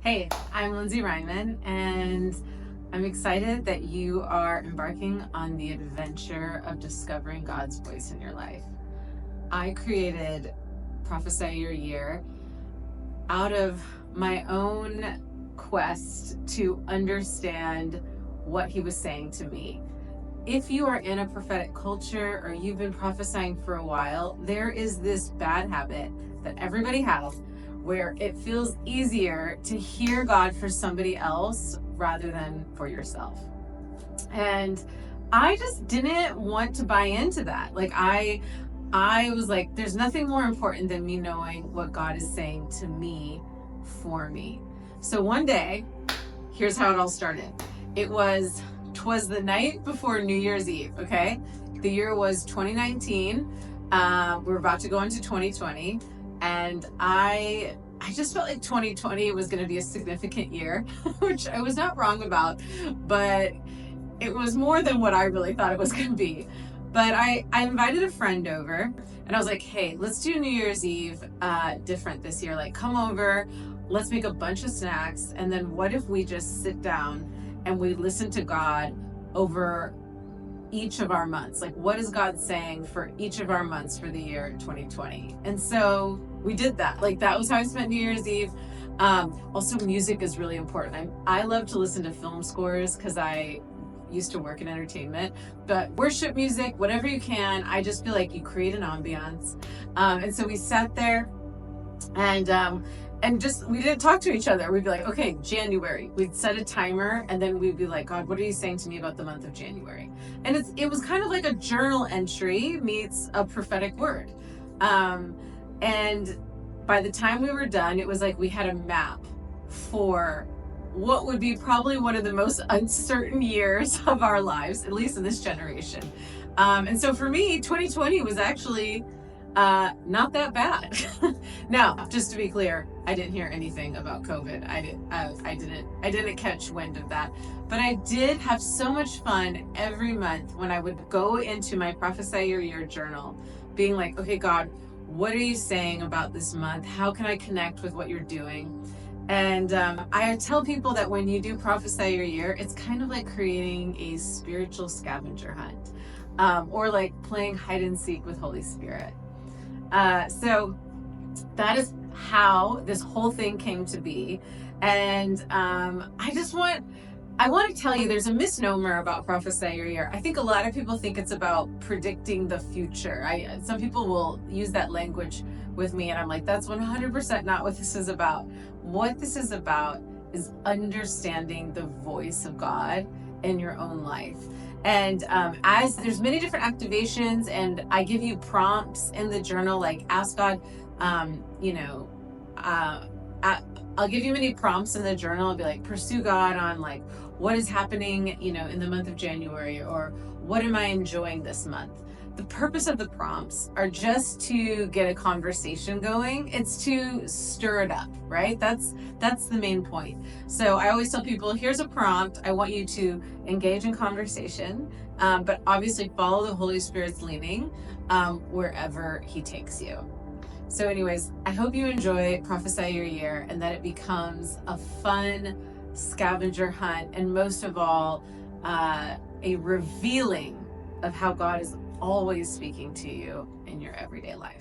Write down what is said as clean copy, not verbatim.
Hey, I'm Lindsay Ryman, and I'm excited that you are embarking on the adventure of discovering God's voice in your life. I created Prophesy Your Year out of my own quest to understand what He was saying to me. If you are in a prophetic culture or you've been prophesying for a while, there is this bad habit that everybody has where it feels easier to hear God for somebody else rather than for yourself. And I just didn't want to buy into that. I was like, there's nothing more important than me knowing what God is saying to me for me. So one day, here's how it all started. Twas the night before New Year's Eve, okay? The year was 2019. We're about to go into 2020. And I just felt like 2020 was going to be a significant year, which I was not wrong about, but it was more than what I really thought it was going to be. But I invited a friend over and I was like, hey, let's do New Year's Eve different this year. Like, come over, let's make a bunch of snacks. And then what if we just sit down and we listen to God over each of our months? Like, what is God saying for each of our months for the year 2020? And so we did that. Like, that was how I spent New Year's Eve. Also, music is really important. I love to listen to film scores because I used to work in entertainment, but worship music, whatever you can. I just feel like you create an ambiance. And so we sat there and just we didn't talk to each other. We'd be like, okay, January. We'd set a timer and then we'd be like, God, what are you saying to me about the month of January? And it was kind of like a journal entry meets a prophetic word. And by the time we were done, it was like we had a map for what would be probably one of the most uncertain years of our lives, at least in this generation. And so for me, 2020 was actually not that bad. Now, just to be clear, I didn't hear anything about COVID. I didn't catch wind of that, but I did have so much fun every month when I would go into my Prophesy Your Year journal, being like, okay, God, what are you saying about this month? How can I connect with what you're doing? And I tell people that when you do Prophesy Your Year, it's kind of like creating a spiritual scavenger hunt, or like playing hide and seek with Holy Spirit. So that is how this whole thing came to be. And I want to tell you, there's a misnomer about Prophesy Your Year. I think a lot of people think it's about predicting the future. Some people will use that language with me, and I'm like, that's 100% not what this is about. What this is about is understanding the voice of God in your own life. And as there's many different activations, and I give you prompts in the journal, like ask God, I'll give you many prompts in the journal. I'll be like, pursue God on like what is happening, in the month of January, or what am I enjoying this month? The purpose of the prompts are just to get a conversation going. It's to stir it up, right? That's the main point. So I always tell people, here's a prompt. I want you to engage in conversation, but obviously follow the Holy Spirit's leading wherever He takes you. So anyways, I hope you enjoy Prophesy Your Year and that it becomes a fun scavenger hunt, and most of all, a revealing of how God is always speaking to you in your everyday life.